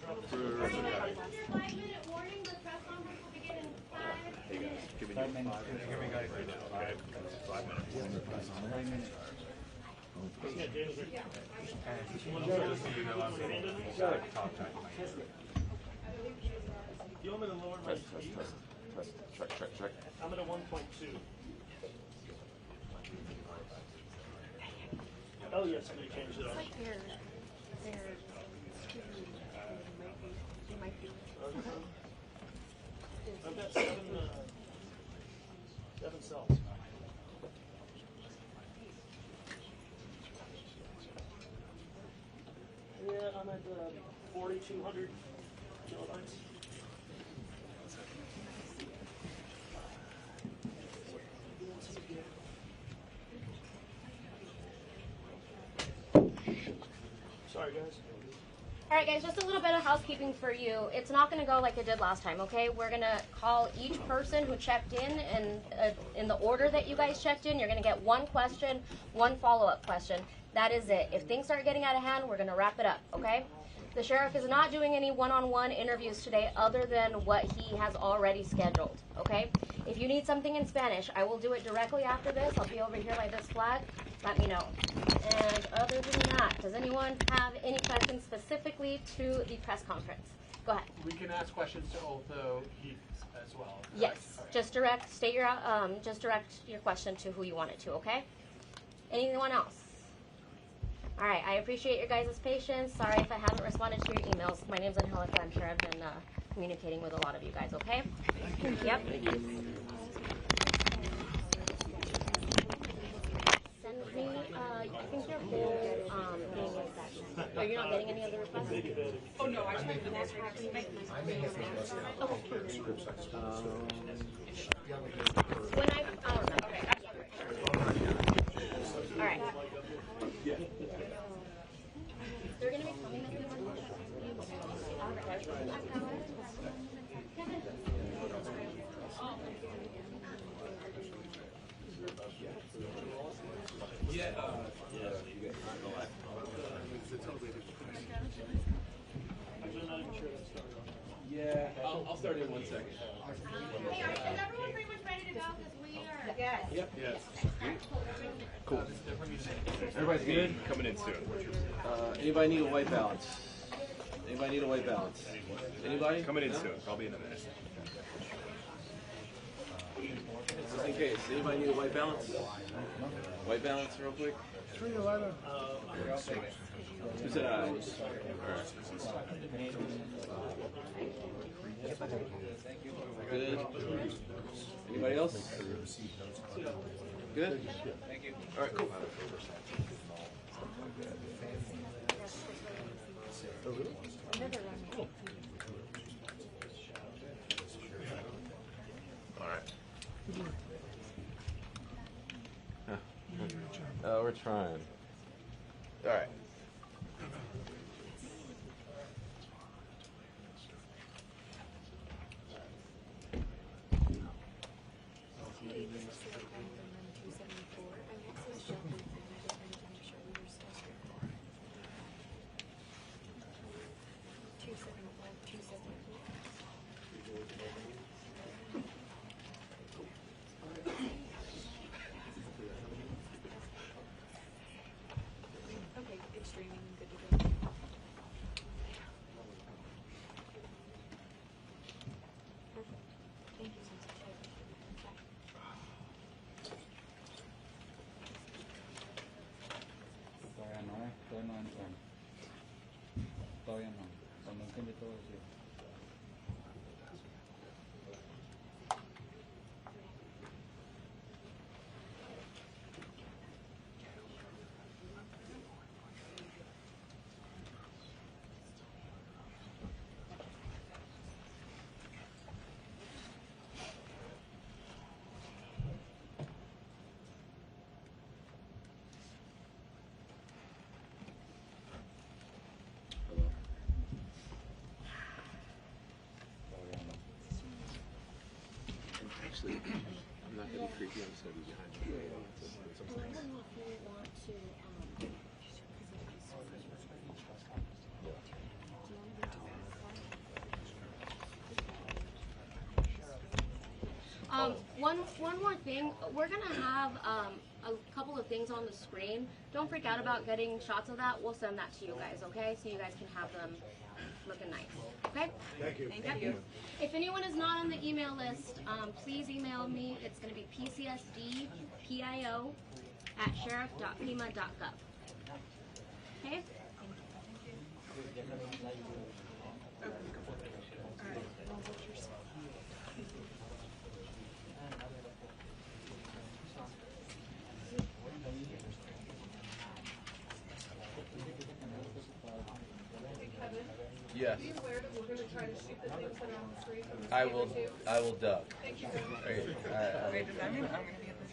5-minute warning. The press conference will begin in 5 minutes. Give me 5 minutes. Okay. 5 minutes. You want me to lower my speed? Check. I'm at a 1.2. Oh yes, I'm going to change it up. I've got 7 cells. Yeah, I'm at 4,200 kilobytes. Sorry, guys. All right, guys, just a little bit of housekeeping for you. It's not going to go like it did last time, okay? We're going to call each person who checked in the order that you guys checked in. You're going to get one question, one follow-up question. That is it. If things start getting out of hand, we're going to wrap it up, okay? The sheriff is not doing any one-on-one interviews today other than what he has already scheduled, okay? If you need something in Spanish, I will do it directly after this. I'll be over here by this flag. Let me know. And other than that, does anyone have any questions specifically to the press conference? Go ahead. We can ask questions to Otho Heath as well. Yes. Right. Just direct your question to who you want it to, okay? Anyone else? All right, I appreciate your guys' patience. Sorry if I haven't responded to your emails. My name's Angelica. I'm sure I've been communicating with a lot of you guys, okay? Yep. Send me, I think your whole thing is that. Are you not getting any other requests? Oh, no, I tried the most. When okay. All right. They're going to be coming in. Yeah, I'll start in 1 second. Hey, is everyone pretty much ready to go? Because we are. Yes. Yep. Yes. Cool. Everybody's good? Coming in soon. Anybody need a white balance? Anybody need a white balance? Anybody? Coming in soon. Probably in a minute. Just in case. Anybody need a white balance? White balance real quick? Who said aye? Good. Anybody else? Good? Thank you. All right, cool. All right. Oh, we're trying. All right. Okay, it's streaming. Good to go. Perfect. Thank you, Nancy. Todavía no entran. Todavía no. Cuando entiende todo eso. Actually, I'm not going to be creepy. I'm just going to be behind you. I don't know if you want to. Do you want to do One more thing. We're gonna have a couple of things on the screen. Don't freak out about getting shots of that. We'll send that to you guys, okay? So you guys can have them looking nice. Okay? Thank you. Thank you. If anyone is not on the email list, please email me. It's going to be pcsdpio@sheriff.pima.gov. Okay? Yes. Are you aware that we're going to try to shoot the things that are on the screen from the I will duck. Thank you. Right. Wait, does that mean I'm gonna be at this?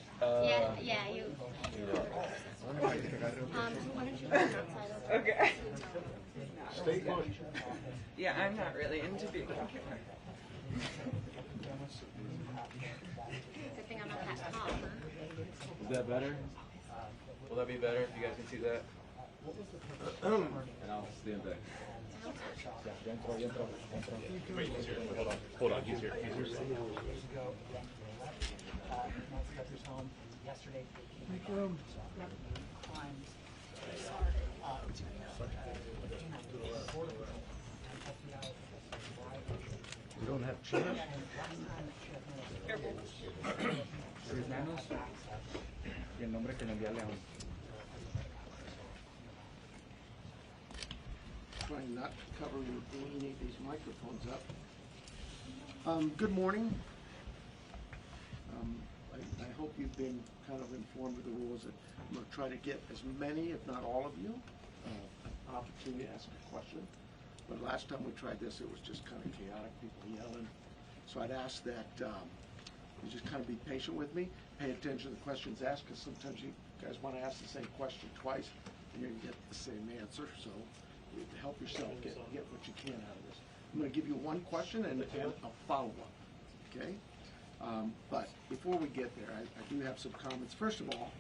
Yeah, you. You know. Why don't you go outside? Okay. Stay put. Yeah, I'm not really into being on camera. Good thing I'm not that tall, huh? Is that better? Will that be better if you guys can see that? And I'll stand back. Wait, he's here. Hold on, he's here. He's here. Nancy Guthrie's home yesterday. Crimes. We don't have chairs? Sus manos y el nombre que le envía León. Trying not to cover any of these microphones up. Good morning. I hope you've been kind of informed of the rules. I'm going to try to get as many, if not all of you, an opportunity to ask a question. But last time we tried this, it was just kind of chaotic, people yelling. So I'd ask that you just kind of be patient with me, pay attention to the questions asked, because sometimes you guys want to ask the same question twice, and you're going to get the same answer. So you have to help yourself get what you can out of this. I'm going to give you one question and a follow-up, okay? But before we get there, I do have some comments. First of all,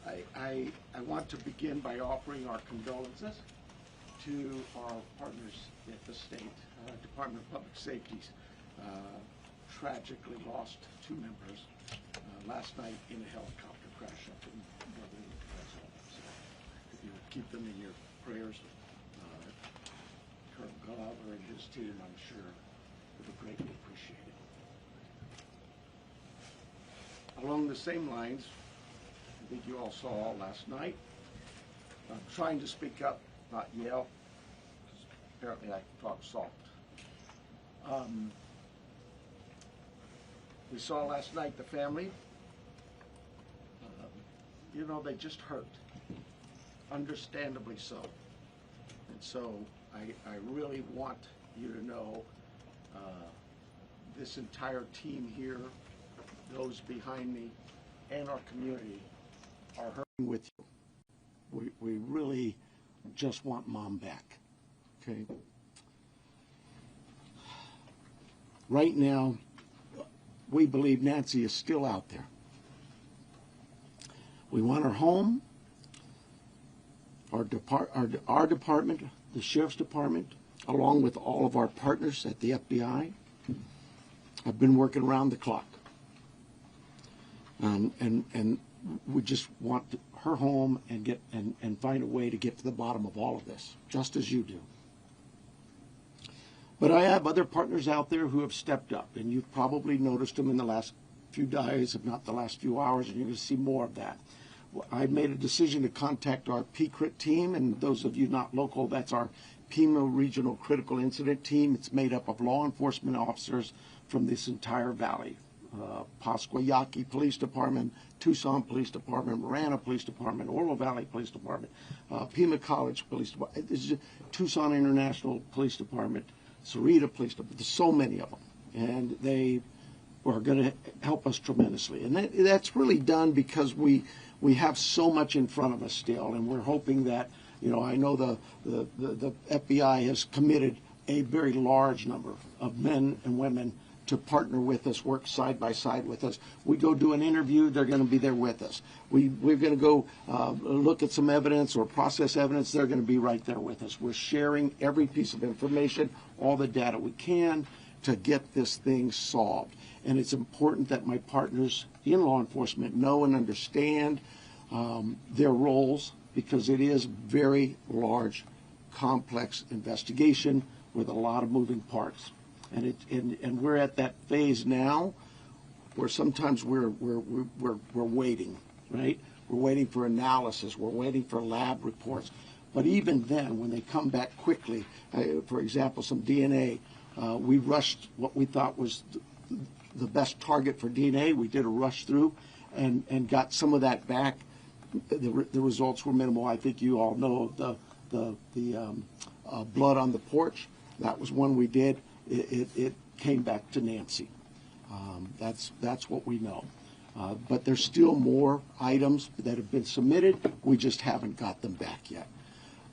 I want to begin by offering our condolences to our partners at the state Department of Public Safety's tragically lost 2 members last night in a helicopter crash up in northern Arizona. So if you would keep them in your prayers, Colonel Glover and his team, I'm sure, would greatly appreciate it. Along the same lines, I think you all saw last night, I'm trying to speak up, not yell, because apparently I can talk soft. We saw last night the family, you know, they just hurt, understandably so. And so I really want you to know this entire team here, those behind me, and our community are hurting with you. We really just want Mom back, okay? Right now, we believe Nancy is still out there. We want her home. Our department, the Sheriff's Department, along with all of our partners at the FBI, have been working around the clock. And we just want her home and find a way to get to the bottom of all of this, just as you do. But I have other partners out there who have stepped up, and you've probably noticed them in the last few days, if not the last few hours, and you're going to see more of that. I made a decision to contact our PCRIT team, and those of you not local, that's our Pima Regional Critical Incident Team. It's made up of law enforcement officers from this entire valley. Pasquayaki Police Department, Tucson Police Department, Marana Police Department, Oro Valley Police Department, Pima College Police Department, Tucson International Police Department, Sarita Police Department. There's so many of them, and they are going to help us tremendously. And that's really done because we have so much in front of us still, and we're hoping that, you know, I know the FBI has committed a very large number of men and women to partner with us, work side by side with us. We go do an interview, they're going to be there with us. We're going to go look at some evidence or process evidence, they're going to be right there with us. We're sharing every piece of information, all the data we can, to get this thing solved. And it's important that my partners in law enforcement know and understand their roles, because it is very large, complex investigation with a lot of moving parts. And we're at that phase now where sometimes we're waiting, right? We're waiting for analysis. We're waiting for lab reports. But even then, when they come back quickly, for example, some DNA, we rushed what we thought was the best target for DNA. We did a rush through and got some of that back. The results were minimal. I think you all know the blood on the porch. That was one we did. It came back to Nancy. That's what we know. But there's still more items that have been submitted. We just haven't got them back yet.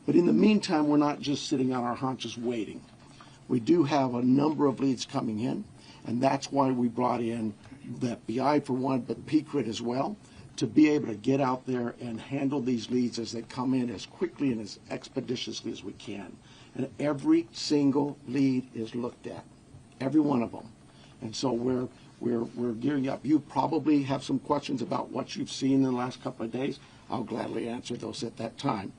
But in the meantime, we're not just sitting on our haunches waiting. We do have a number of leads coming in, and that's why we brought in the FBI for one, but PCRIT as well, to be able to get out there and handle these leads as they come in as quickly and as expeditiously as we can. And every single lead is looked at, every one of them. And so we're gearing up. You probably have some questions about what you've seen in the last couple of days. I'll gladly answer those at that time.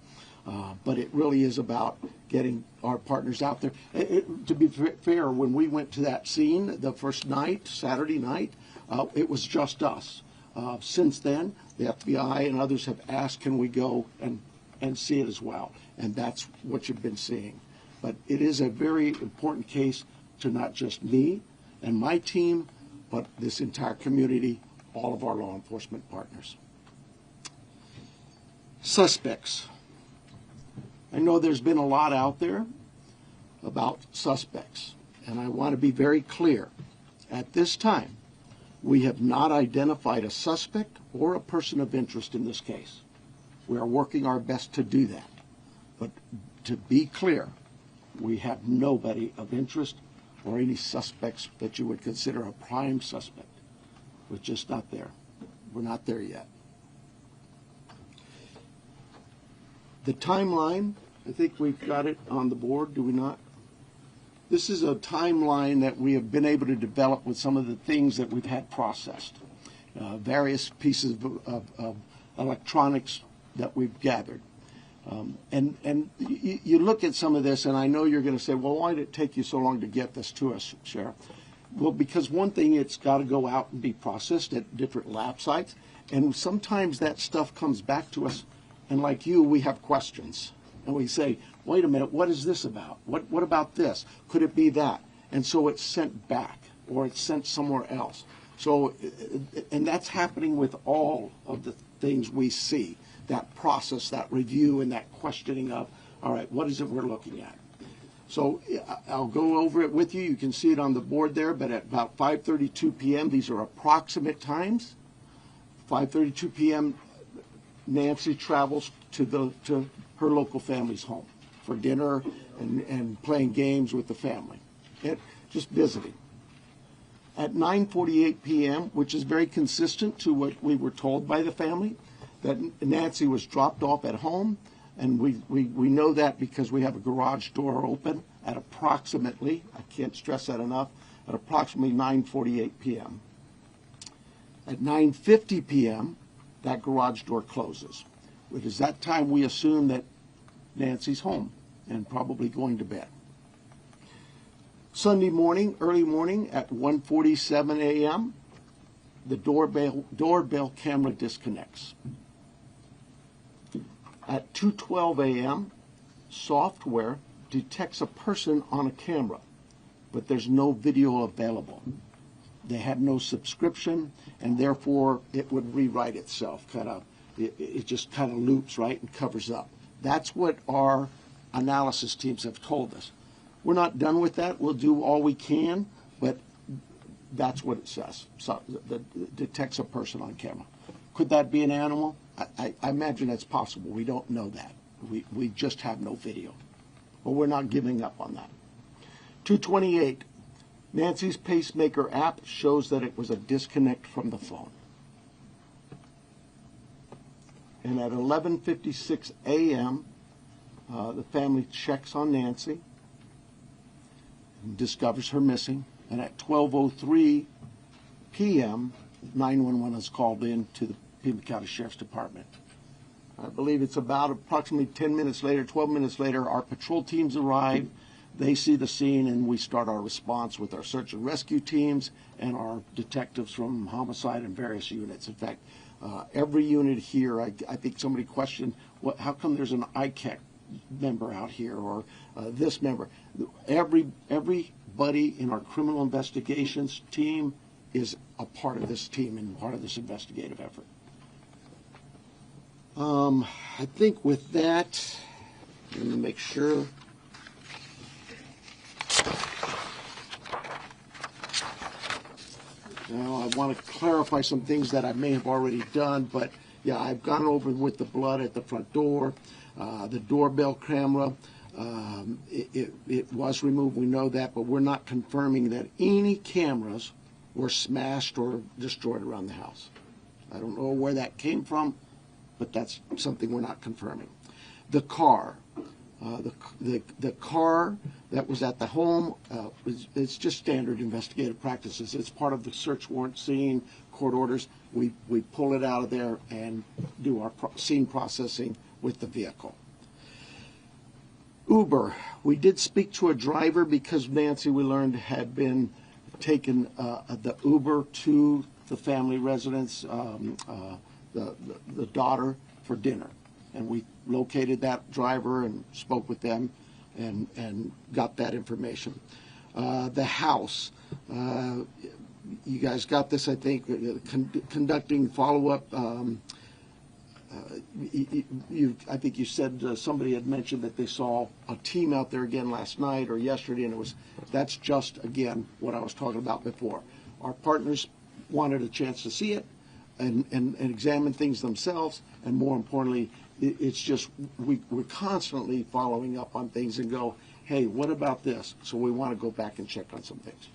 But it really is about getting our partners out there. To be fair, when we went to that scene the first night, Saturday night, it was just us. Since then, the FBI and others have asked, can we go and see it as well? And that's what you've been seeing. But it is a very important case to not just me and my team, but this entire community, all of our law enforcement partners. Suspects. I know there's been a lot out there about suspects, and I want to be very clear. At this time, we have not identified a suspect or a person of interest in this case. We are working our best to do that. But to be clear, we have nobody of interest or any suspects that you would consider a prime suspect. We're just not there. We're not there yet. The timeline, I think we've got it on the board, do we not? This is a timeline that we have been able to develop with some of the things that we've had processed. Various pieces of electronics that we've gathered. And you look at some of this, and I know you're going to say, well, why did it take you so long to get this to us, Sheriff? Well, because one thing, it's got to go out and be processed at different lab sites. And sometimes that stuff comes back to us, and like you, we have questions. And we say, wait a minute, what is this about? What about this? Could it be that? And so it's sent back, or it's sent somewhere else. So, and that's happening with all of the things we see. That process, that review, and that questioning of, all right, what is it we're looking at? So I'll go over it with you. You can see it on the board there, but at about 5:32 p.m., these are approximate times. 5:32 p.m., Nancy travels to her local family's home for dinner and playing games with the family, just visiting. At 9:48 p.m., which is very consistent to what we were told by the family, that Nancy was dropped off at home, and we know that because we have a garage door open at approximately, I can't stress that enough, at approximately 9:48 p.m. At 9:50 p.m., that garage door closes. It is that time we assume that Nancy's home and probably going to bed. Sunday morning, early morning at 1:47 a.m., the doorbell camera disconnects. At 2:12 a.m., software detects a person on a camera, but there's no video available. They had no subscription, and therefore it would rewrite itself. It just kind of loops, right, and covers up. That's what our analysis teams have told us. We're not done with that. We'll do all we can, but that's what it says. So it detects a person on camera. Could that be an animal? I imagine that's possible. We don't know that. We just have no video. But we're not giving up on that. 2:28, Nancy's pacemaker app shows that it was a disconnect from the phone. And at 11:56 a.m., the family checks on Nancy and discovers her missing and at 12:03 p.m., 911 is called in to the Pima County Sheriff's Department. I believe it's about approximately 10 minutes later, 12 minutes later, our patrol teams arrive. They see the scene, and we start our response with our search and rescue teams and our detectives from homicide and various units. In fact, every unit here, I think somebody questioned, how come there's an ICAC member out here, or this member? Everybody in our criminal investigations team is a part of this team and part of this investigative effort. I think with that, let me make sure. Now, I want to clarify some things that I may have already done, but yeah, I've gone over with the blood at the front door, the doorbell camera. It was removed, we know that, but we're not confirming that any cameras were smashed or destroyed around the house. I don't know where that came from, but that's something we're not confirming. The car. The car that was at the home, it's just standard investigative practices. It's part of the search warrant scene, court orders. We pull it out of there and do our scene processing with the vehicle. Uber. We did speak to a driver because Nancy, we learned, had been taken the Uber to the family residence, the daughter, for dinner. And we located that driver and spoke with them and got that information. The house, you guys got this, I think, conducting follow-up. I think you said somebody had mentioned that they saw a team out there again last night or yesterday, and that's just, again, what I was talking about before. Our partners wanted a chance to see it and examine things themselves, and more importantly, it's just we're constantly following up on things and go, hey, what about this? So we want to go back and check on some things.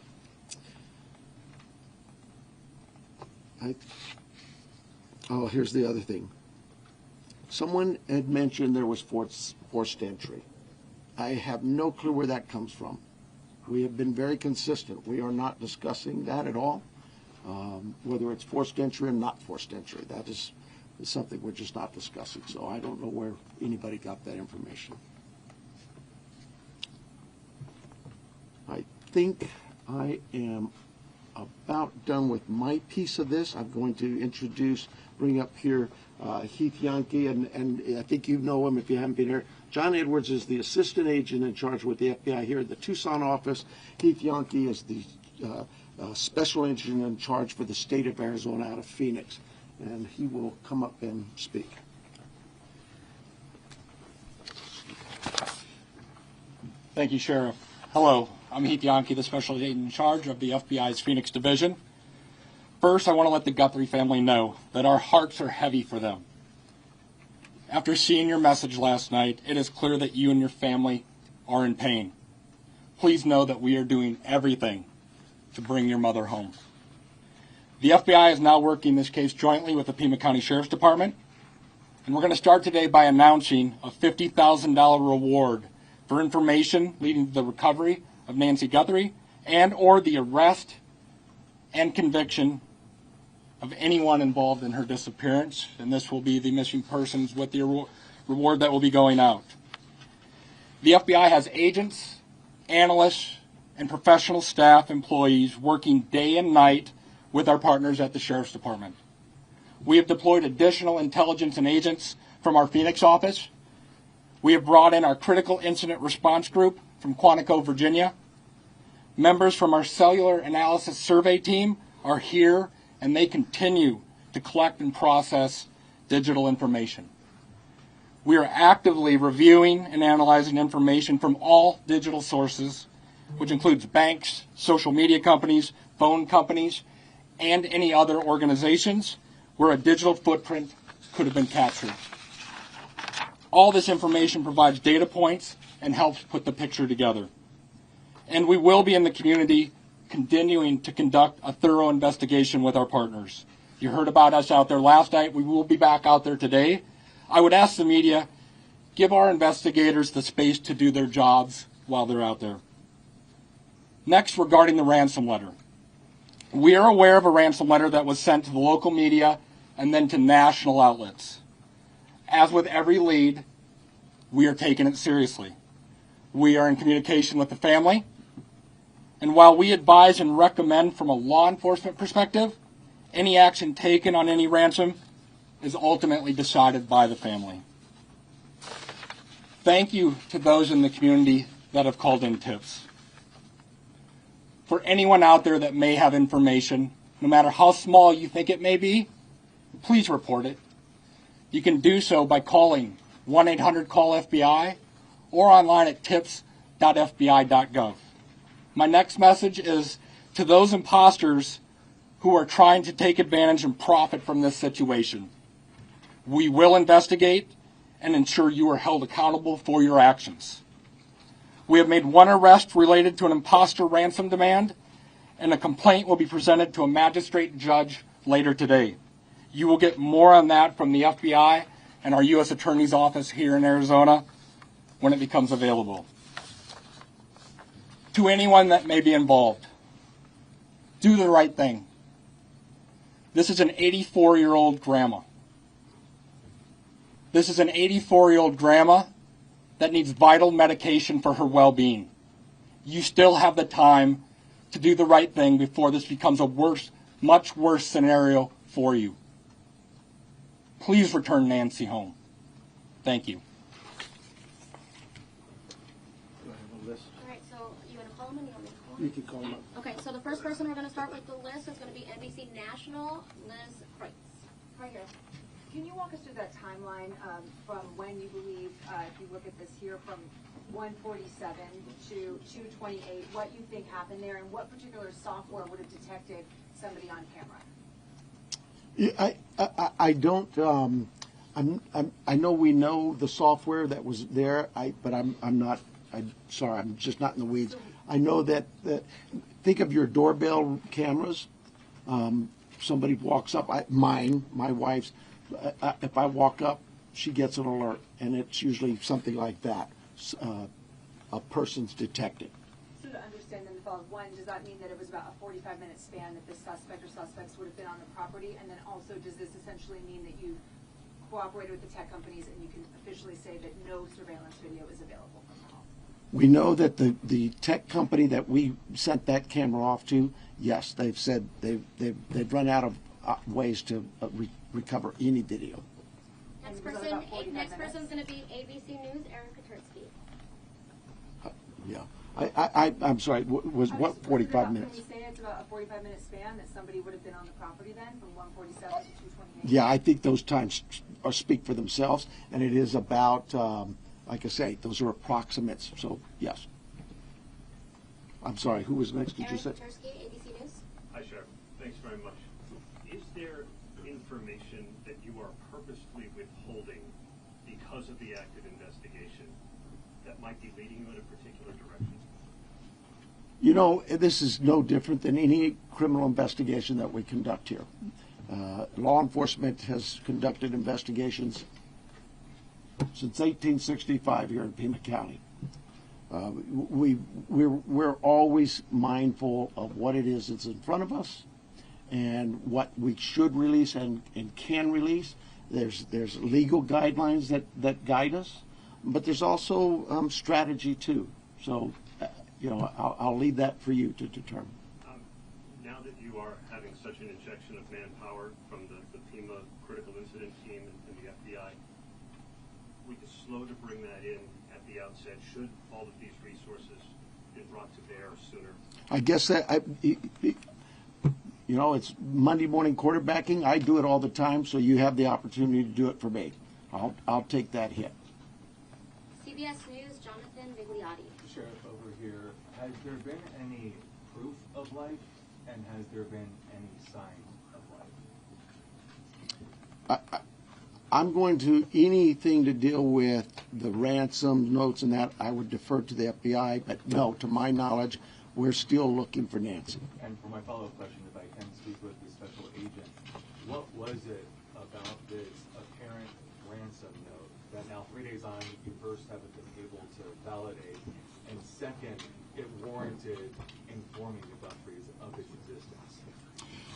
Oh, here's the other thing. Someone had mentioned there was forced entry. I have no clue where that comes from. We have been very consistent. We are not discussing that at all, whether it's forced entry or not forced entry. That is something we're just not discussing. So I don't know where anybody got that information. I think I am about done with my piece of this. I'm going to bring up here Heath Yankee, and I think you know him if you haven't been here. John Edwards is the assistant agent in charge with the FBI here at the Tucson office. Heath Yankee is the special agent in charge for the state of Arizona out of Phoenix, and he will come up and speak. Thank you, Sheriff. Hello, I'm Heath Yankee, the special agent in charge of the FBI's Phoenix Division. First, I want to let the Guthrie family know that our hearts are heavy for them. After seeing your message last night, it is clear that you and your family are in pain. Please know that we are doing everything to bring your mother home. The FBI is now working this case jointly with the Pima County Sheriff's Department, and we're going to start today by announcing a $50,000 reward for information leading to the recovery of Nancy Guthrie and or the arrest and conviction of anyone involved in her disappearance, and this will be the missing persons with the reward that will be going out. The FBI has agents, analysts, and professional staff employees working day and night with our partners at the Sheriff's Department. We have deployed additional intelligence and agents from our Phoenix office. We have brought in our Critical Incident Response Group from Quantico, Virginia. Members from our Cellular Analysis Survey team are here, and they continue to collect and process digital information. We are actively reviewing and analyzing information from all digital sources, which includes banks, social media companies, phone companies, and any other organizations where a digital footprint could have been captured. All this information provides data points and helps put the picture together. And we will be in the community continuing to conduct a thorough investigation with our partners. You heard about us out there last night. We will be back out there today. I would ask the media, give our investigators the space to do their jobs while they're out there. Next, regarding the ransom letter. We are aware of a ransom letter that was sent to the local media and then to national outlets. As with every lead, we are taking it seriously. We are in communication with the family, and while we advise and recommend from a law enforcement perspective, any action taken on any ransom is ultimately decided by the family. Thank you to those in the community that have called in tips. For anyone out there that may have information, no matter how small you think it may be, please report it. You can do so by calling 1-800-CALL-FBI or online at tips.fbi.gov. My next message is to those imposters who are trying to take advantage and profit from this situation. We will investigate and ensure you are held accountable for your actions. We have made one arrest related to an imposter ransom demand, and a complaint will be presented to a magistrate judge later today. You will get more on that from the FBI and our U.S. Attorney's Office here in Arizona when it becomes available. To anyone that may be involved, do the right thing. This is an 84-year-old grandma. This is an 84-year-old grandma that needs vital medication for her well-being. You still have the time to do the right thing before this becomes a much worse scenario for you. Please return Nancy home. Thank you. All right, so you want to call them and you want me to call them? You can call them up. Okay, so the first person we're going to start with the list is going to be NBC National, Liz Kreitz. Right here. Can you walk us through that timeline from when you believe, if you look at this here, from 147 to 228, what you think happened there, and what particular software would have detected somebody on camera? Yeah, I don't. I know we know the software that was there. But I'm not. I'm sorry. I'm just not in the weeds. I know that. Think of your doorbell cameras. Somebody walks up. My wife's. If I walk up, she gets an alert, and it's usually something like that. A person's detected. So to understand then, one, does that mean that it was about a 45-minute span that the suspect or suspects would have been on the property? And then also, does this essentially mean that you cooperated with the tech companies and you can officially say that no surveillance video is available from the home? We know that the tech company that we sent that camera off to, yes, they've said they've run out of ways to recover any video. Next person's going to be ABC News, Aaron Katersky. Yeah. I'm sorry, was what 45 minutes? Can we say it's about a 45-minute span that somebody would have been on the property then, from 147 to 228? Yeah, I think those times speak for themselves, and it is about, like I say, those are approximates, so yes. I'm sorry, who was next, did you say? Aaron Katersky, ABC News. Hi, Sheriff. Thanks very much. Is there information that you are purposefully withholding because of the active investigation that might be leading you in a particular direction? You know, this is no different than any criminal investigation that we conduct here. Law enforcement has conducted investigations since 1865 here in Pima County. We're always mindful of what it is that's in front of us and what we should release and can release. There's legal guidelines that guide us, but there's also strategy too. So, you know, I'll leave that for you to determine. Now that you are having such an injection of manpower from the Pima critical incident team and the FBI, we could slow to bring that in at the outset. Should all of these resources be brought to bear sooner? I guess that you know, it's Monday morning quarterbacking. I do it all the time, so you have the opportunity to do it for me. I'll take that hit. CBS News, Jonathan Vigliotti. Sheriff, over here, has there been any proof of life, and has there been any sign of life? I'm going to, anything to deal with the ransom notes and that, I would defer to the FBI, but no, to my knowledge, we're still looking for Nancy. And for my follow-up question, if I can speak with the special agent, what was it about this apparent ransom note that now 3 days on you first haven't been able to validate, and second, it warranted informing the Guthries of its existence?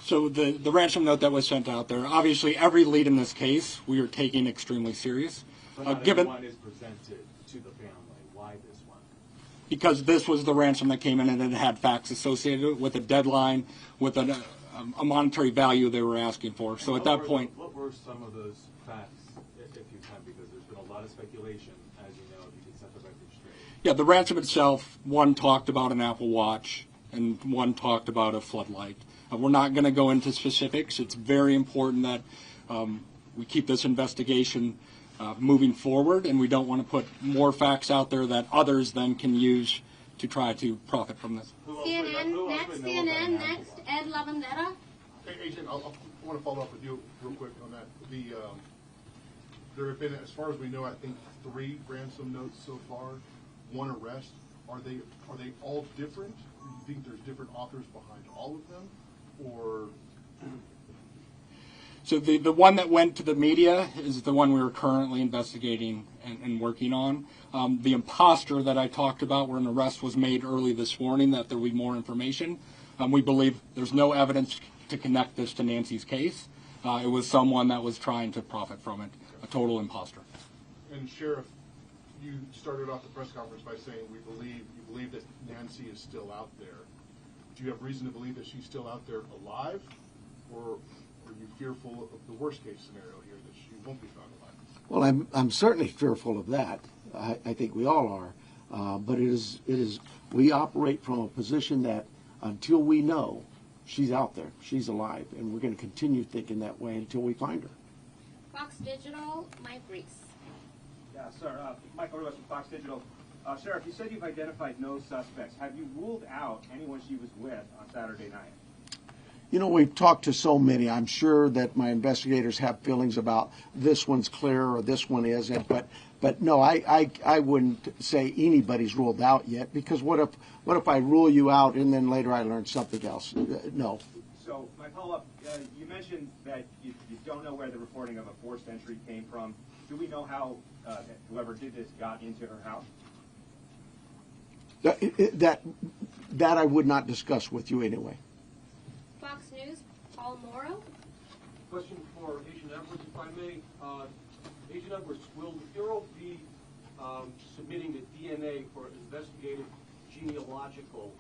So the ransom note that was sent out there, obviously every lead in this case we are taking extremely serious. But not Given everyone is presented to the family. Why this one? because this was the ransom that came in and it had facts associated with a deadline, with a monetary value they were asking for. So at that point, What were some of those facts, if you can, because there's been a lot of speculation, as you know, if you could set the record straight. yeah, the ransom itself, one talked about an Apple Watch and one talked about a floodlight. We're not going to go into specifics. It's very important that we keep this investigation moving forward, and we don't want to put more facts out there that others then can use to try to profit from this. CNN, next, Ed Lavandera. Hey, Agent, I want to follow up with you real quick on that. There have been, as far as we know, I think 3 ransom notes so far, 1 arrest. Are they all different? Do you think there's different authors behind all of them, or? So the one that went to the media is the one we are currently investigating and working on. The imposter that I talked about, where an arrest was made early this morning, that there will be more information. We believe there's no evidence to connect this to Nancy's case. It was someone that was trying to profit from it, a total imposter. And Sheriff, you started off the press conference by saying you believe that Nancy is still out there. Do you have reason to believe that she's still out there alive, or are you fearful of the worst case scenario here, that she won't be found alive? Well, I'm certainly fearful of that. I think we all are. But it is we operate from a position that until we know she's out there, she's alive, and we're going to continue thinking that way until we find her. Fox Digital, Mike Reese. Yeah, sir. Michael Rivas from Fox Digital. Sheriff, you said you've identified no suspects. Have you ruled out anyone she was with on Saturday night? You know, we've talked to so many. I'm sure that my investigators have feelings about this one's clear or this one isn't. But no, I wouldn't say anybody's ruled out yet, because what if I rule you out and then later I learn something else? No. So my follow-up, you mentioned that you don't know where the reporting of a forced entry came from. Do we know how whoever did this got into her house? That I would not discuss with you anyway. Fox News, Paul Morrow. Question for Agent Edwards, if I may. Agent Edwards, will the Bureau be submitting the DNA for investigative genealogical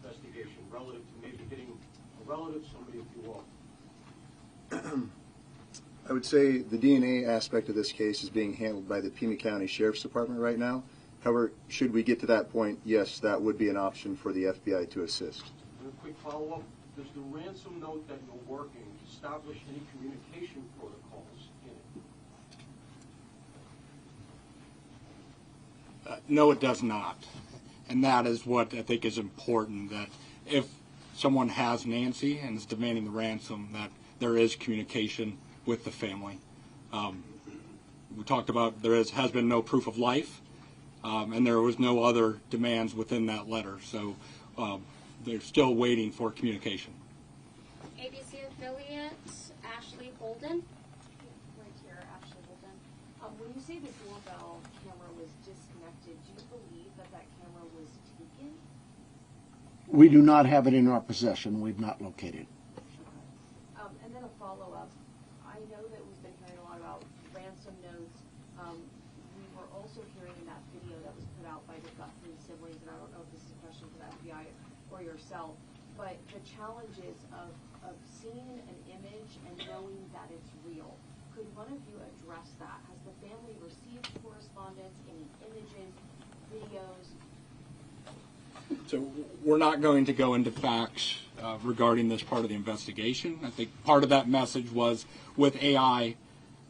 investigation relative to maybe hitting a relative, somebody, if you will? I would say the DNA aspect of this case is being handled by the Pima County Sheriff's Department right now. However, should we get to that point, yes, that would be an option for the FBI to assist. And a quick follow-up, does the ransom note that you're working establish any communication protocols in it? No, it does not. And that is what I think is important, that if someone has Nancy and is demanding the ransom, that there is communication with the family. We talked about has been no proof of life, and there was no other demands within that letter. So they're still waiting for communication. ABC affiliate, Ashley Holden. Right here, Ashley Holden. When you say the doorbell camera was disconnected, do you believe that camera was taken? We do not have it in our possession. We've not located it. And then a follow-up. I know that we've been hearing a lot about ransom notes. We were also hearing in that video that was put out by the Guthrie siblings, and I don't know if this is a question for the FBI or yourself, but the challenges of seeing an image and knowing that it's real. Could one of you address that? Has the family received correspondence, any images, videos? So we're not going to go into facts regarding this part of the investigation. I think part of that message was, with AI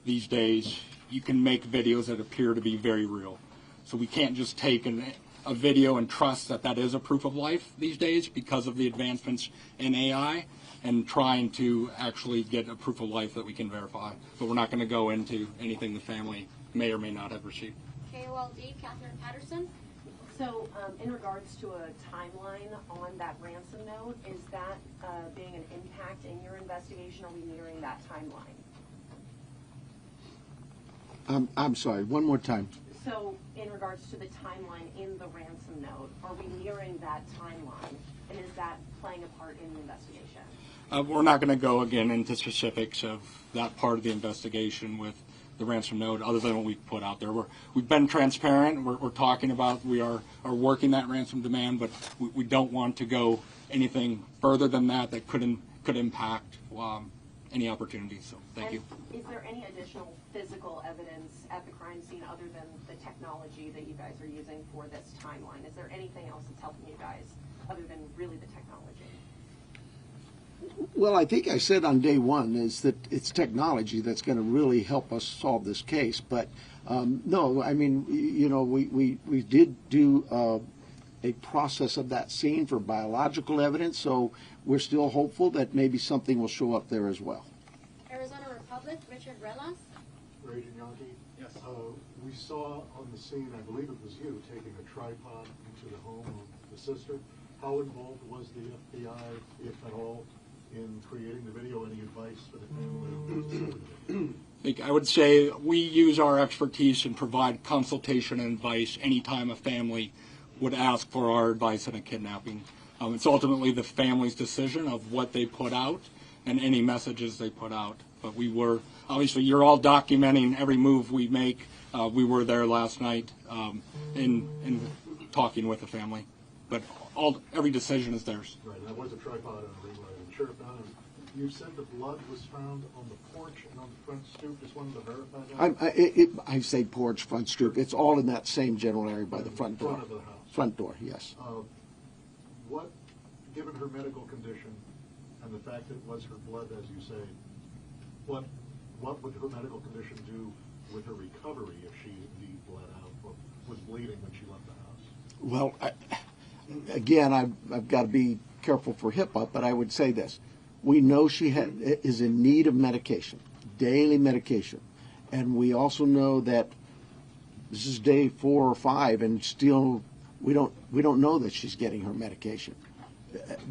these days, you can make videos that appear to be very real. So we can't just take a video and trust that is a proof of life these days because of the advancements in AI and trying to actually get a proof of life that we can verify. But we're not going to go into anything the family may or may not have received. KOLD, Catherine Patterson. So, in regards to a timeline on that ransom note, is that being an impact in your investigation? Are we nearing that timeline? I'm sorry, one more time. Is So in regards to the timeline in the ransom note, are we nearing that timeline? And is that playing a part in the investigation? We're not going to go again into specifics of that part of the investigation with the ransom note, other than what we've put out there. We've been transparent. We're talking about we are working that ransom demand, but we don't want to go anything further than that could impact any opportunities. So thank you. Is there any additional physical evidence at the crime scene other than the technology that you guys are using for this timeline? Is there anything else that's helping you guys other than really the technology? Well, I think I said on day one is that it's technology that's going to really help us solve this case. But no, I mean, you know, we did do a process of that scene for biological evidence, so we're still hopeful that maybe something will show up there as well. Arizona Republic, Richard Relas. Agent Yankee? Yes. We saw on the scene, I believe it was you, taking a tripod into the home of the sister. How involved was the FBI, if at all, in creating the video? Any advice for the family? I would say we use our expertise and provide consultation and advice anytime a family would ask for our advice in a kidnapping. It's ultimately the family's decision of what they put out and any messages they put out. But we were, obviously, you're all documenting every move we make. We were there last night in talking with the family. But every decision is theirs. Right, and that was a tripod and a ring light. And Sheriff Donovan, you said the blood was found on the porch and on the front stoop. Just wanted to verify that. I say porch, front stoop. It's all in that same general area by the front door. Front of the house. Front door, yes. What, given her medical condition and the fact that it was her blood, as you say, what would her medical condition do with her recovery if she indeed bled out or was bleeding when she left the house? Well, again, I've got to be careful for HIPAA, but I would say this. We know she is in need of medication, daily medication. And we also know that this is day 4 or 5, and still we don't know that she's getting her medication.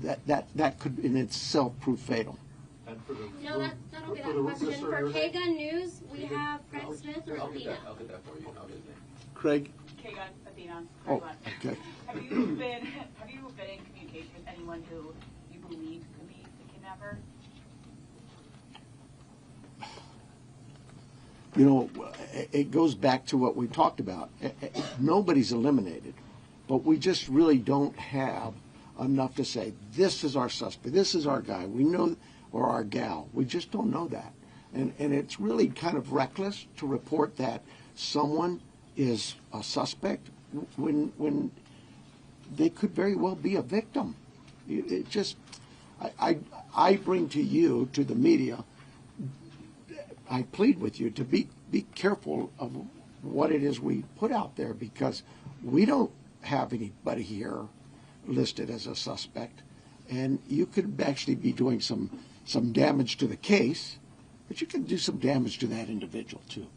That could in itself prove fatal. And for the No, that'll be that question. For K-Gun News, we have Craig Smith or Athena. I'll get that for you. I'll get it. Craig? K-Gun, Athena. Oh, okay. Have you been in communication with anyone who you believe could be the kidnapper? You know, it goes back to what we talked about. Nobody's eliminated, but we just really don't have enough to say, this is our suspect, this is our guy, we know, or our gal. We just don't know that. And it's really kind of reckless to report that someone is a suspect when they could very well be a victim. It just, I bring to you, to the media, I plead with you to be careful of what it is we put out there, because we don't have anybody here listed as a suspect, and you could actually be doing some damage to the case, but you can do some damage to that individual too.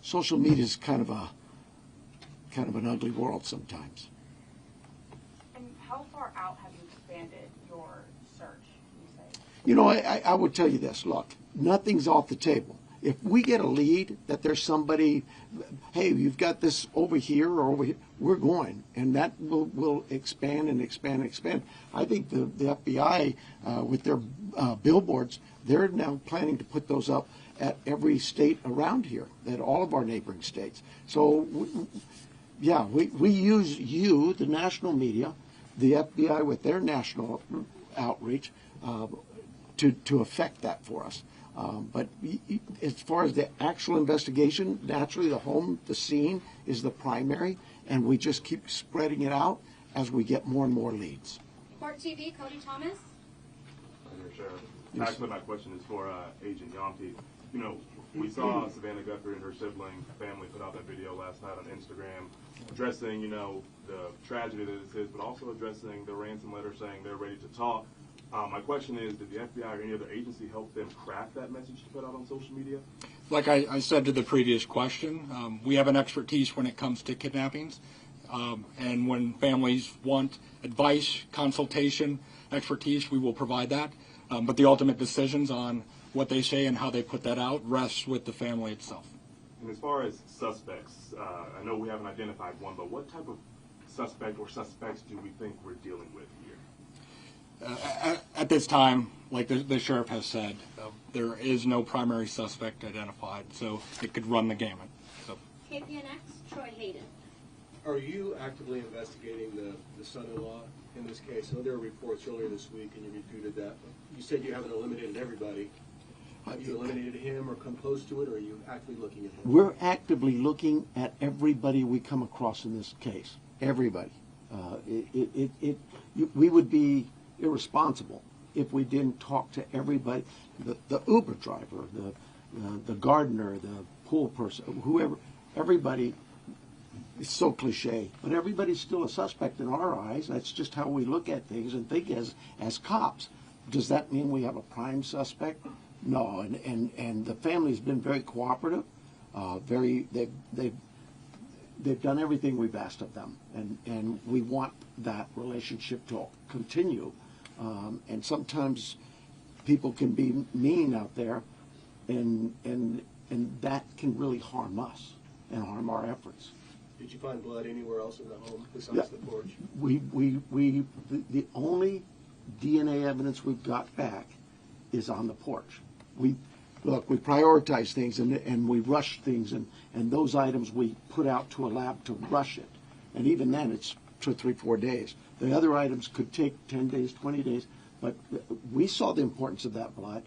Social media is kind of an ugly world sometimes. And how far out have you expanded your search, you say? You know, I would tell you this, look, nothing's off the table. If we get a lead that there's somebody, hey, you've got this over here or over here, we're going, and that will expand and expand and expand. I think the FBI, with their billboards, they're now planning to put those up at every state around here, at all of our neighboring states. So, yeah, we use you, the national media, the FBI with their national outreach, to affect that for us. But as far as the actual investigation, naturally the scene is the primary, and we just keep spreading it out as we get more and more leads. Court TV, Cody Thomas. Sheriff. Actually, my question is for Agent Yankee. You know, we saw Savannah Guthrie and her sibling family put out that video last night on Instagram addressing, you know, the tragedy that this is, but also addressing the ransom letter saying they're ready to talk. My question is, did the FBI or any other agency help them craft that message to put out on social media? Like I said to the previous question, we have an expertise when it comes to kidnappings. And when families want advice, consultation, expertise, we will provide that. But the ultimate decisions on what they say and how they put that out rests with the family itself. And as far as suspects, I know we haven't identified one, but what type of suspect or suspects do we think we're dealing with here? At this time, like the sheriff has said, there is no primary suspect identified, so it could run the gamut. So. KPNX, Troy Hayden. Are you actively investigating the son-in-law in this case? I know there were reports earlier this week, and you refuted that. You said you haven't eliminated everybody. Have you eliminated him or come close to it, or are you actively looking at him? We're actively looking at everybody we come across in this case. Everybody. We would be irresponsible if we didn't talk to everybody. The Uber driver, the gardener, the pool person, whoever, everybody. It's so cliche, but everybody's still a suspect in our eyes. That's just how we look at things and think as cops. Does that mean we have a prime suspect? No, and the family's been very cooperative. They've done everything we've asked of them, and we want that relationship to continue. And sometimes people can be mean out there, and that can really harm us and harm our efforts. Did you find blood anywhere else in the home besides the porch? The only DNA evidence we've got back is on the porch. We prioritize things and we rush things, and those items we put out to a lab to rush it. And even then it's 2, 3, 4 days. The other items could take 10 days, 20 days, but we saw the importance of that blood.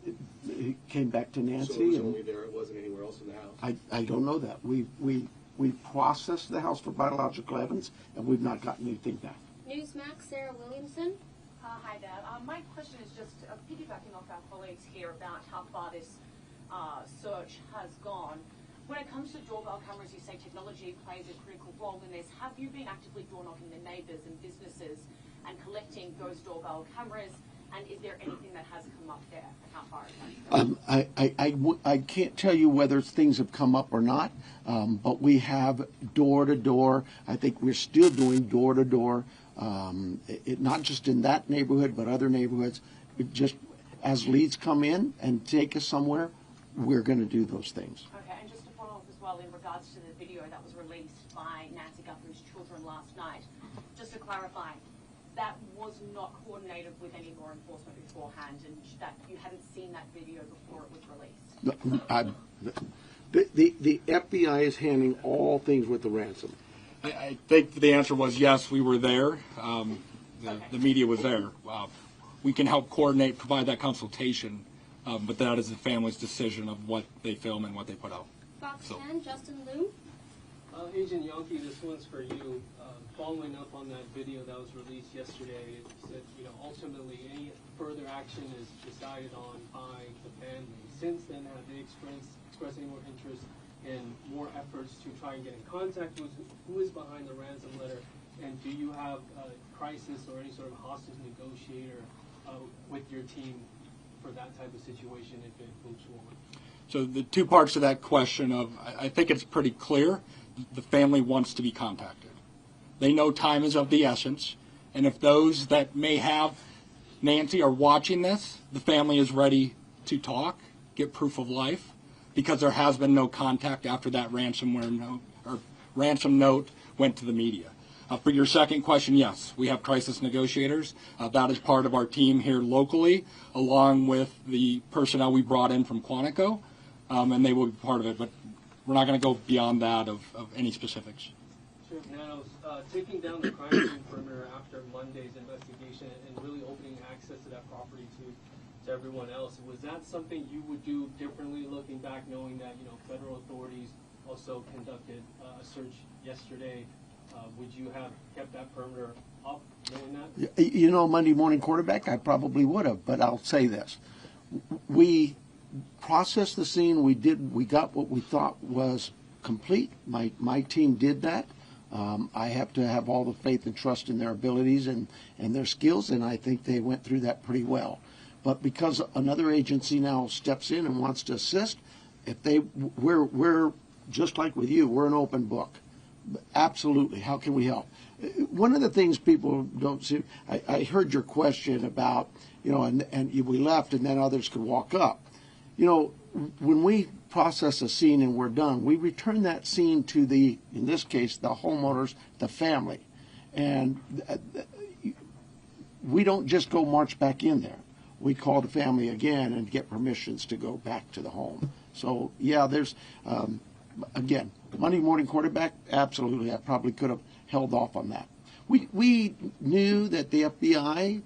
It came back to Nancy. So it was only there, it wasn't anywhere else in the house? I don't know that. We processed the house for biological evidence, and we've not gotten anything back. Newsmax, Sarah Williamson. Hi there. My question is just piggybacking off our colleagues here about how far this search has gone. When it comes to doorbell cameras, you say technology plays a critical role in this. Have you been actively door knocking the neighbours and businesses and collecting those doorbell cameras? And is there anything that has come up there? And how far is that? I can't tell you whether things have come up or not, but we have door-to-door. I think we're still doing door-to-door, not just in that neighborhood, but other neighborhoods. Just as leads come in and take us somewhere, we're going to do those things. Okay, and just to follow up as well in regards to the video that was released by Nancy Guthrie's children last night, just to clarify, that was not coordinated with any law enforcement beforehand, and that you hadn't seen that video before it was released? The FBI is handling all things with the ransom. I think the answer was yes, we were there. The media was there. We can help coordinate, provide that consultation, but that is the family's decision of what they film and what they put out. Fox 10, Justin Liu. Agent Yankee, this one's for you. Following up on that video that was released yesterday, it said, ultimately any further action is decided on by the family. Since then, have they expressed any more interest in more efforts to try and get in contact with who is behind the ransom letter? And do you have a crisis or any sort of hostage negotiator with your team for that type of situation if it moves forward? So the two parts of that question I think it's pretty clear. The family wants to be contacted. They know time is of the essence, and if those that may have Nancy are watching this, the family is ready to talk, get proof of life, because there has been no contact after that ransom note went to the media. For your second question, yes, we have crisis negotiators. That is part of our team here locally, along with the personnel we brought in from Quantico, and they will be part of it, but we're not going to go beyond that of any specifics. Sure. Now, taking down the crime scene perimeter after Monday's investigation and really opening access to that property to everyone else, was that something you would do differently looking back, knowing that federal authorities also conducted a search yesterday? Would you have kept that perimeter up, knowing that? Monday morning quarterback, I probably would have, but I'll say this. We processed the scene. We got what we thought was complete. My team did that. I have to have all the faith and trust in their abilities and their skills, and I think they went through that pretty well. But because another agency now steps in and wants to assist, we're just like with you, we're an open book. Absolutely. How can we help? One of the things people don't see, I heard your question about, and we left and then others could walk up. when we process a scene and we're done, we return that scene to in this case, the homeowners, the family. And we don't just go march back in there. We call the family again and get permissions to go back to the home. So, yeah, there's, again, Monday morning quarterback, absolutely. I probably could have held off on that. We knew that the FBI,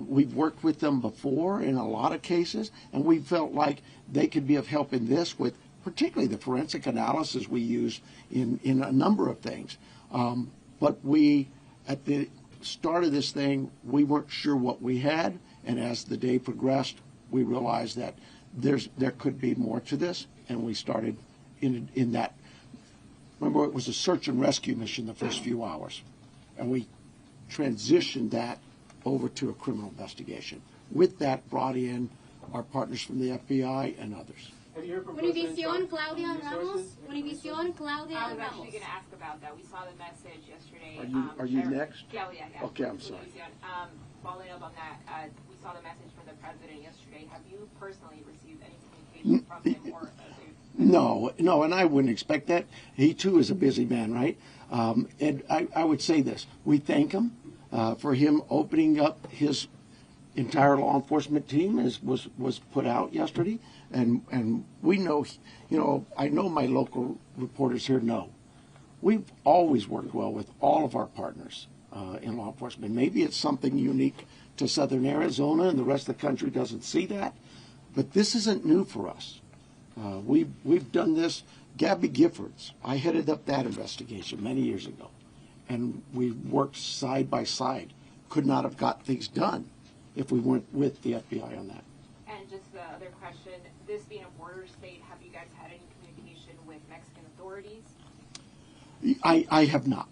we've worked with them before in a lot of cases, and we felt like they could be of help in this with particularly the forensic analysis we use in a number of things. But at the start of this thing, we weren't sure what we had, and as the day progressed, we realized that there could be more to this, and we started in that. Remember, it was a search and rescue mission the first few hours, and we transitioned that over to a criminal investigation. With that, brought in our partners from the FBI and others. Univision, Claudia Ramos. Univision, Claudia I was Ramos. actually going to ask about that. We saw the message yesterday. Are you next? Yeah. Okay, I'm sorry. Following up on that, we saw the message from the president yesterday. Have you personally received any communication from him or No, and I wouldn't expect that. He too is a busy man, right? And I would say this: we thank him for him opening up his entire law enforcement team, as was put out yesterday, and we know, I know my local reporters here know. We've always worked well with all of our partners in law enforcement. Maybe it's something unique to Southern Arizona, and the rest of the country doesn't see that, but this isn't new for us. We've done this. Gabby Giffords, I headed up that investigation many years ago, and we worked side by side. Could not have got things done if we weren't with the FBI on that. And just the other question, this being a border state, have you guys had any communication with Mexican authorities? I have not.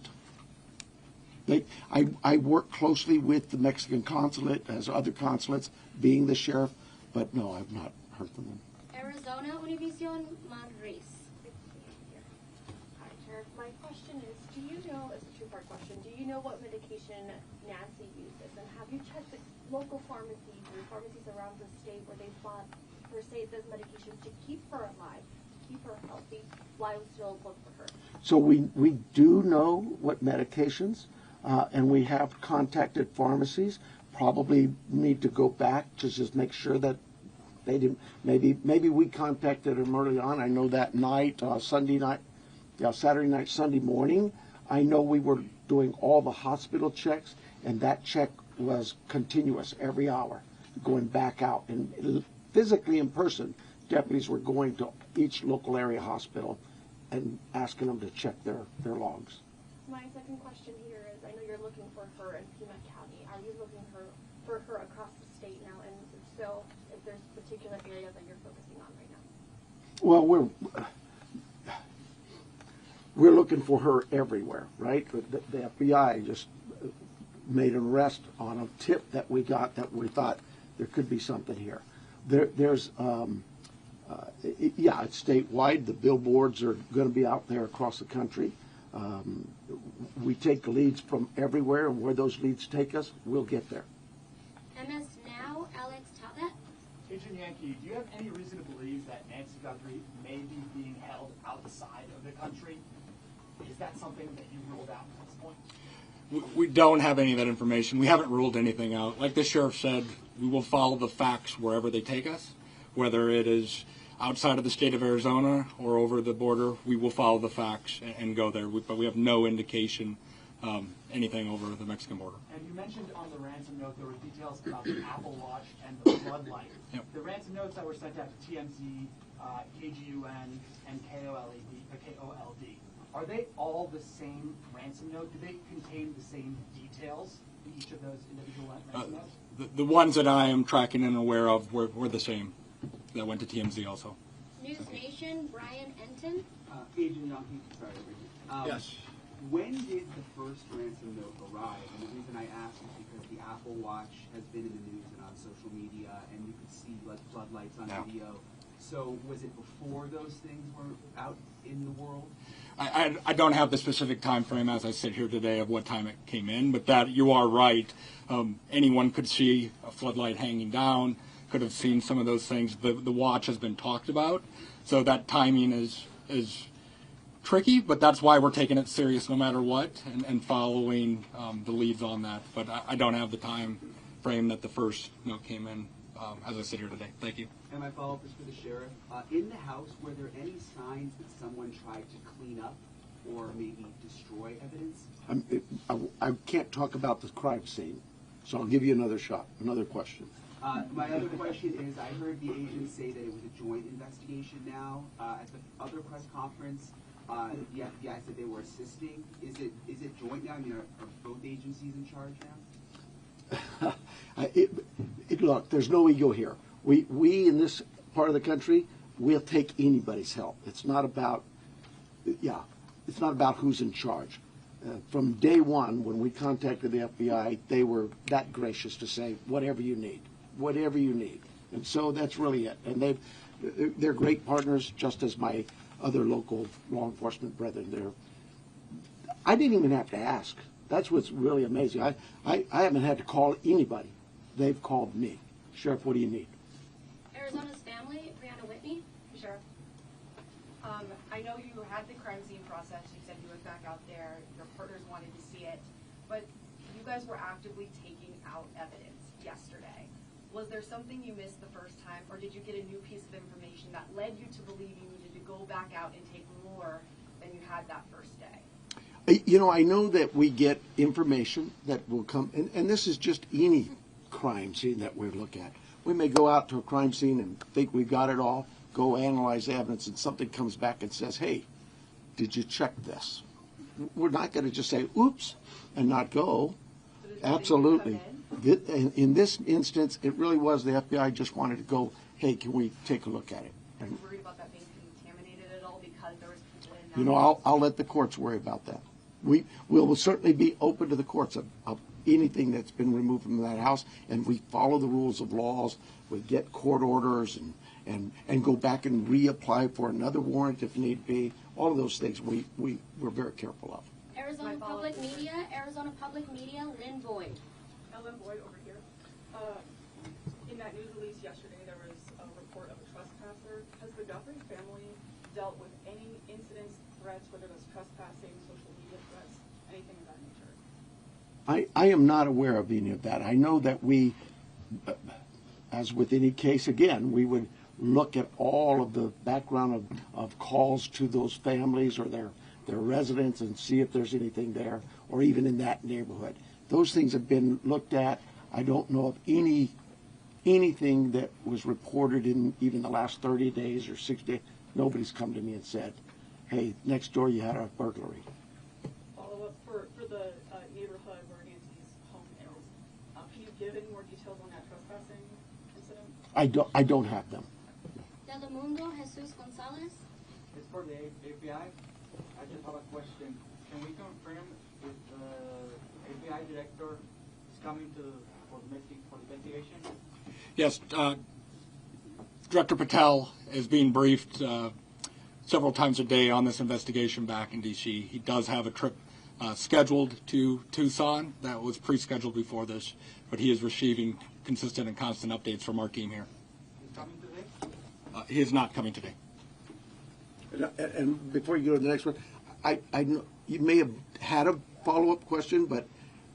I work closely with the Mexican consulate, as other consulates, being the sheriff, but no, I've not heard from them. Arizona, Univision, Madrid. Hi, Sheriff. My question is, do you know, it's a two-part question, do you know what medication Nancy uses? And have you checked the local pharmacies and pharmacies around the state where they bought, per se, this medication to keep her alive, to keep her healthy, while still look for her? So we do know what medications, and we have contacted pharmacies. Probably need to go back to just make sure that they didn't. Maybe we contacted them early on. I know that night, Saturday night, Sunday morning. I know we were doing all the hospital checks, and that check was continuous every hour, going back out. And physically in person, deputies were going to each local area hospital and asking them to check their logs. My second question here is, I know you're looking for her in Pima County. Are you looking for her across the state now? And if so, if there's particular areas that you're focusing on right now? Well, we're looking for her everywhere, right? The FBI just made an arrest on a tip that we got that we thought there could be something here. It's statewide. The billboards are going to be out there across the country. We take leads from everywhere, and where those leads take us, we'll get there. MS Now, Alex Talbot. Agent Yankee, do you have any reason to believe that Nancy Guthrie may be being held outside of the country? Is that something that you ruled out at this point? We don't have any of that information. We haven't ruled anything out. Like the sheriff said, we will follow the facts wherever they take us, whether it is outside of the state of Arizona or over the border. We will follow the facts and go there. But we have no indication anything over the Mexican border. And you mentioned on the ransom note there were details about the Apple Watch and the floodlight. Yep. The ransom notes that were sent out to TMZ, KGUN, and KOLD. Are they all the same ransom note? Do they contain the same details in each of those individual ransom notes? The ones that I am tracking and aware of were the same. That went to TMZ also. News Nation, Brian Enton. Agent Yankee, sorry. Yes. When did the first ransom note arrive? And the reason I ask is because the Apple Watch has been in the news and on social media, and you could see like floodlights on video. So was it before those things were out in the world? I don't have the specific time frame as I sit here today of what time it came in, but that you are right. Anyone could see a floodlight hanging down, could have seen some of those things. The watch has been talked about, so that timing is tricky, but that's why we're taking it serious no matter what, and following the leads on that. But I don't have the time frame that the first note came in as I sit here today. Thank you. And my follow-up is for the sheriff. In the house, were there any signs that someone tried to clean up or maybe destroy evidence? I can't talk about the crime scene, so I'll give you another shot, another question. My other question is, I heard the agent say that it was a joint investigation now. At the other press conference, the FBI said they were assisting. Is it joint now? I mean, are both agencies in charge now? Look, there's no ego here. We in this part of the country, we'll take anybody's help. It's not about, it's not about who's in charge. From day one, when we contacted the FBI, they were that gracious to say, whatever you need. And so that's really it. And they're great partners, just as my other local law enforcement brethren. I didn't even have to ask. That's what's really amazing. I haven't had to call anybody. They've called me. Sheriff, what do you need? Arizona's family, Brianna Whitney. Sheriff. I know you had the crime scene process. You said you went back out there. Your partners wanted to see it. But you guys were actively taking out evidence yesterday. Was there something you missed the first time, or did you get a new piece of information that led you to believe you needed to go back out and take more than you had that first day? You know, I know that we get information that will come, and this is just any crime scene that we look at. We may go out to a crime scene and think we've got it all, go analyze the evidence, and something comes back and says, hey, did you check this? We're not going to just say, oops, and not go. Absolutely. In this instance, it really was the FBI just wanted to go, hey, can we take a look at it? Are you worried about that being contaminated at all because there was people in that? You know, I'll let the courts worry about that. We will certainly be open to the courts of anything that's been removed from that house, and we follow the rules of laws. We get court orders and go back and reapply for another warrant if need be. All of those things we're very careful of. Arizona Public Media, Lynn Boyd. Ellen Boyd over here. In that news release yesterday, there was a report of a trespasser. Has the Guthrie family dealt with any incidents, threats, whether it was trespassing, social media threats, anything of that nature? I am not aware of any of that. I know that we, as with any case, again, we would look at all of the background of calls to those families or their residents and see if there's anything there, or even in that neighborhood. Those things have been looked at. I don't know of anything that was reported in even the last 30 days or 60 days. Nobody's come to me and said, hey, next door you had a burglary. Follow up for the neighborhood where Nancy's home is. Can you give any more details on that trespassing incident? I don't have them. Telemundo, Jesus Gonzalez. It's for the FBI. I just have a question. Can we confirm if the FBI director is coming for the investigation? Yes, Director Patel is being briefed several times a day on this investigation back in D.C. He does have a trip scheduled to Tucson that was pre-scheduled before this, but he is receiving consistent and constant updates from our team here. He's coming today? He is not coming today. And before you go to the next one, I know you may have had a follow-up question, but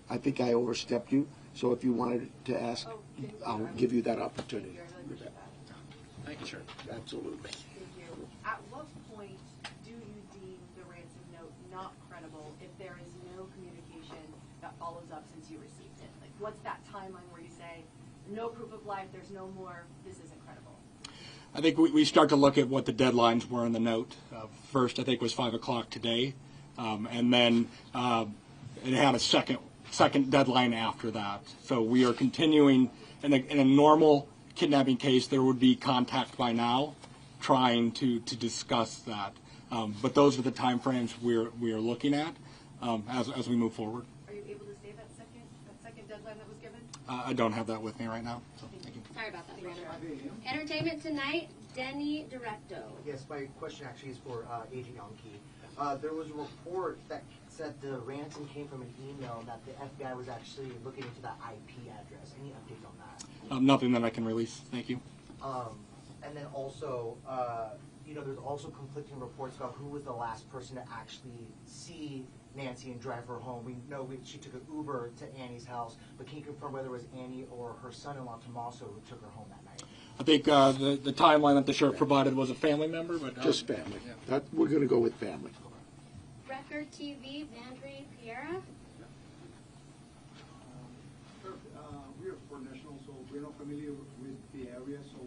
I think I overstepped you. So if you wanted to ask, I'll give you that opportunity. Thank you, sir. Absolutely. Thank you. At what point do you deem the ransom note not credible if there is no communication that follows up since you received it? Like, what's that timeline where you say, no proof of life, there's no more, this isn't credible? I think we start to look at what the deadlines were in the note. First, I think, was 5 o'clock today, and then it had a second deadline after that. So we are continuing. In a normal kidnapping case, there would be contact by now, trying to discuss that. But those are the time frames we are looking at as we move forward. Are you able to say that second deadline that was given? I don't have that with me right now. So thank you. Sorry about that, Brandon. Entertainment Tonight, Denny Directo. Yes, my question actually is for Agent Yonke. There was a report that that the ransom came from an email, that the FBI was actually looking into that IP address. Any updates on that? Nothing that I can release. Thank you. And then also, there's also conflicting reports about who was the last person to actually see Nancy and drive her home. We know she took an Uber to Annie's house, but can you confirm whether it was Annie or her son-in-law Tommaso who took her home that night? I think the timeline that the sheriff provided was a family member, but Just family. We're going to go with family. Record TV, Vandry Piera. We are foreign nationals, so we're not familiar with the area, so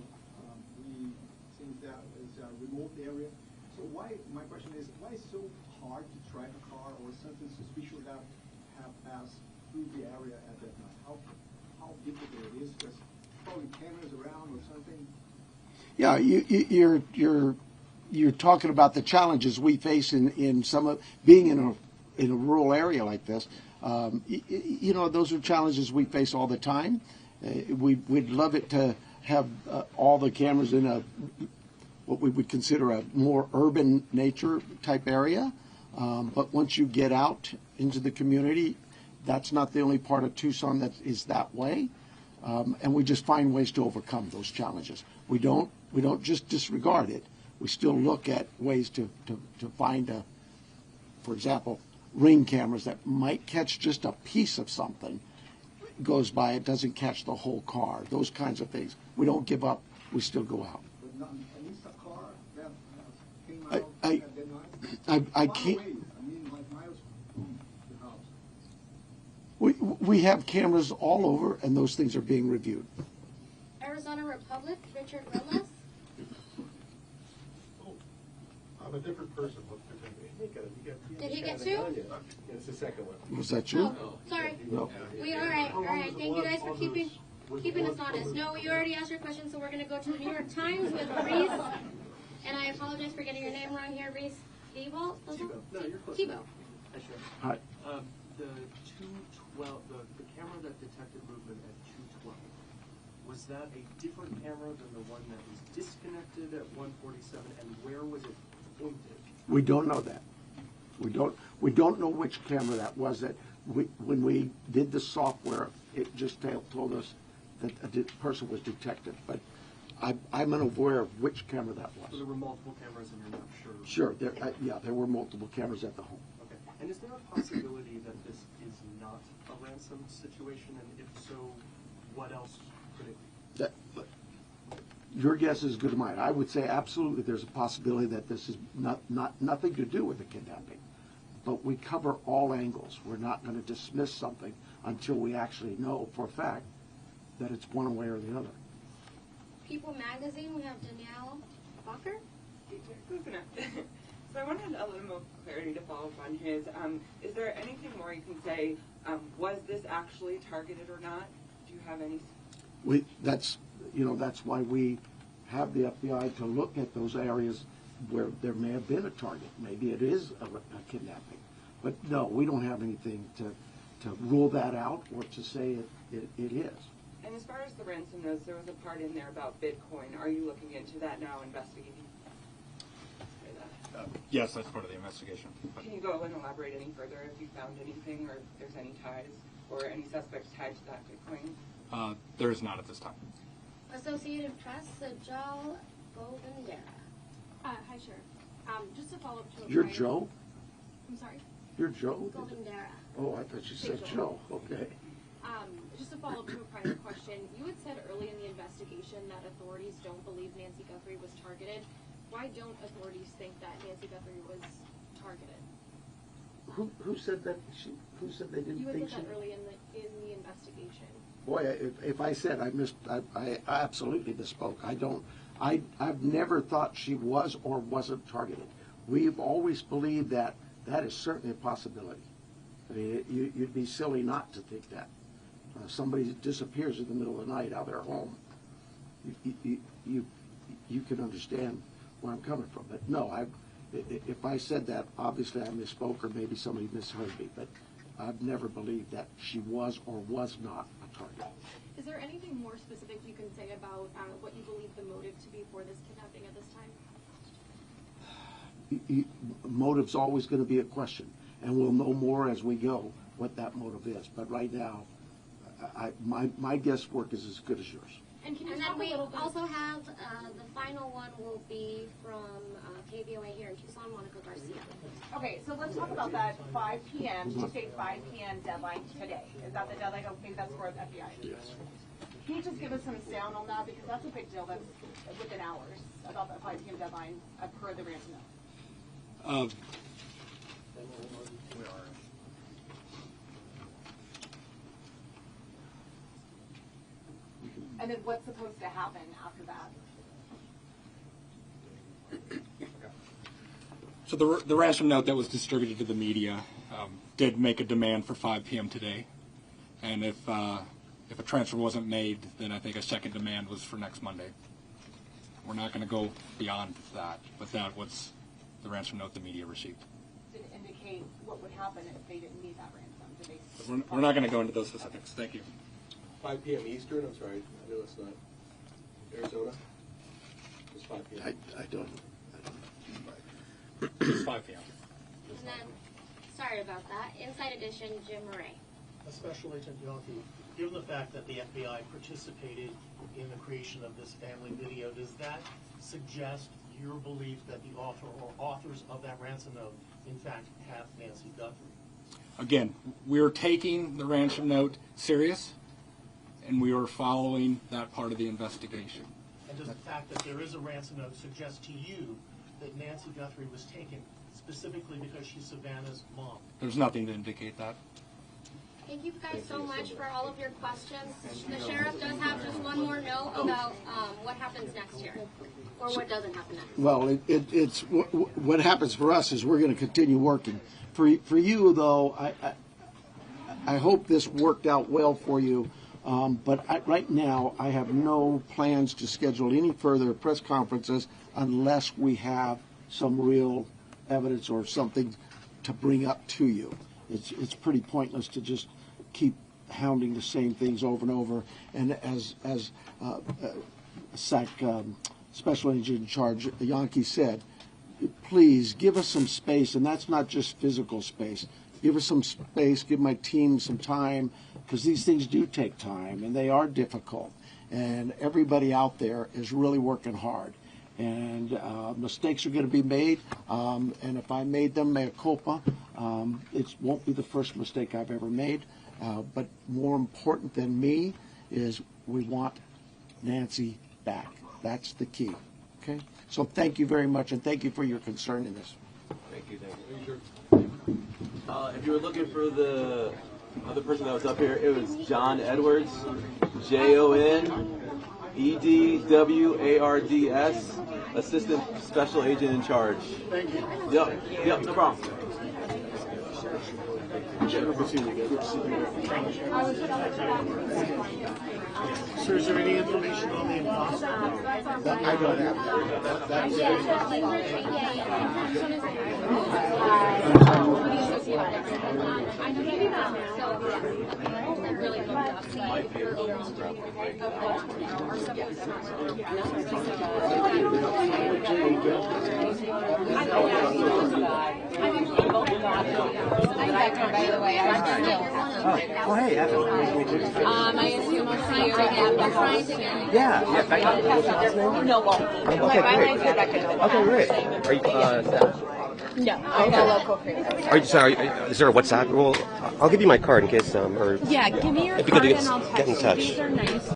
we think that it's a remote area. So my question is, why is it so hard to track a car or something suspicious that have passed through the area at that night? How difficult it is? There's probably cameras around or something. Yeah, you're talking about the challenges we face in some of being in a rural area like this. Those are challenges we face all the time. We'd love it to have all the cameras in what we would consider a more urban nature type area. But once you get out into the community, that's not the only part of Tucson that is that way. And we just find ways to overcome those challenges. We don't just disregard it. We still look at ways to find for example, ring cameras that might catch just a piece of something goes by, it doesn't catch the whole car. Those kinds of things. We don't give up. We still go out. But not at least a car that came out at that night? I can't. Away. I mean, like miles from the house. We have cameras all over, and those things are being reviewed. Arizona Republic, Richard Willis. I'm a different person. Did he get two? It's the second one. Was that you? Oh, sorry. No. All right. Thank you guys for keeping us honest. No, you already asked your question, so we're going to go to the New York Times with Reese. And I apologize for getting your name wrong here, Reese. Thibault? No, you're close. Thibault. Hi, Sharon. Hi. The 212, the camera that detected movement at 212, was that a different camera than the one that was disconnected at 147, and where was it pointed? We don't know that. We don't know which camera that was. That when we did the software, it just told us that a person was detected. But I'm unaware of which camera that was. So there were multiple cameras, and you're not sure. Sure. There were multiple cameras at the home. Okay. And is there a possibility that this is not a ransom situation? And if so, what else could it be? Your guess is as good as mine. I would say absolutely there's a possibility that this is nothing to do with the kidnapping. But we cover all angles. We're not going to dismiss something until we actually know for a fact that it's one way or the other. People Magazine, we have Danielle Walker. So I wanted a little more clarity to follow up on his. Is there anything more you can say? Was this actually targeted or not? Do you have any? That's why we have the FBI to look at those areas where there may have been a target. Maybe it is a kidnapping. But no, we don't have anything to rule that out or to say it is. And as far as the ransom notes, there was a part in there about Bitcoin. Are you looking into that now, investigating? Yes, that's part of the investigation. Can you go and elaborate any further if you found anything or if there's any ties or any suspects tied to that Bitcoin? There is not at this time. Associated Press, Joe Goldendera. Hi, Sheriff. Just to follow up to You're Joe? I'm sorry? You're Joe? Goldendera. Oh, I thought you said Joe. Okay. Just to follow up to a prior question, you had said early in the investigation that authorities don't believe Nancy Guthrie was targeted. Why don't authorities think that Nancy Guthrie was targeted? Who said that? Who said they didn't You had think said she? that early in the investigation. Boy, if I said I missed, I absolutely misspoke. I've never thought she was or wasn't targeted. We've always believed that is certainly a possibility. I mean, you'd be silly not to think that. Somebody disappears in the middle of the night out of their home. You can understand where I'm coming from. But no, if I said that, obviously I misspoke or maybe somebody misheard me. But I've never believed that she was or was not a target. Is there anything more specific you can say about what you believe the motive to be for this kidnapping at this time? Motive's always going to be a question. and we'll know more as we go what that motive is. But right now, my guesswork is as good as yours. And then we also have the final one will be from KVOA here in Tucson, Monica Garcia. Okay, so let's talk about that 5 p.m., Tuesday 5 p.m. deadline today. Is that the deadline? Okay, that's for the FBI. Yes. Can you just give us some sound on that? Because that's a big deal. That's within hours about that 5 p.m. deadline per the ransom note. And then what's supposed to happen after that? So the ransom note that was distributed to the media did make a demand for 5 p.m. today, and if a transfer wasn't made, then I think a second demand was for next Monday. We're not going to go beyond that, but that was the ransom note the media received. Did it indicate what would happen if they didn't meet that ransom? Did they? We're not going to go into those specifics. Thank you. 5 p.m. Eastern, I'm sorry, I know it's not Arizona. It's 5 p.m. I don't. It's 5 p.m. And then, sorry about that, Inside Edition, Jim Murray. Special Agent Yankee, given the fact that the FBI participated in the creation of this family video, does that suggest your belief that the author or authors of that ransom note, in fact, have Nancy Guthrie? Again, we're taking the ransom note serious, and we are following that part of the investigation. And does the fact that there is a ransom note suggest to you that Nancy Guthrie was taken specifically because she's Savannah's mom? There's nothing to indicate that. Thank you guys so much for all of your questions. The sheriff does have just one more note about what happens next year, or what doesn't happen next. Well, it's what happens for us is we're going to continue working. For you, though, I hope this worked out well for you. But right now, I have no plans to schedule any further press conferences unless we have some real evidence or something to bring up to you. It's pretty pointless to just keep hounding the same things over and over. And as SAC Special Agent in Charge Yankee said, please give us some space, and that's not just physical space. Give us some space, give my team some time, because these things do take time, and they are difficult. And everybody out there is really working hard. And mistakes are going to be made, and if I made them, mea culpa, it won't be the first mistake I've ever made. But more important than me is we want Nancy back. That's the key. Okay? So thank you very much, and thank you for your concern in this. Thank you. If you were looking for the other person that was up here, it was John Edwards, JONEDWARDS, Assistant Special Agent in Charge. Thank you. Yep, no problem. Sir, is there any information on the imposter? I don't have that. By the way, I'm still. Oh, hey, I assume I'll see you again. yeah, back up. No, well, Okay, great. Okay, great. Are you staff? No, I'm a local crew. Are you sorry? Is there a WhatsApp? Well, I'll give you my card in case or Yeah, give me your if you could card and I'll get in text you. touch. These are nice.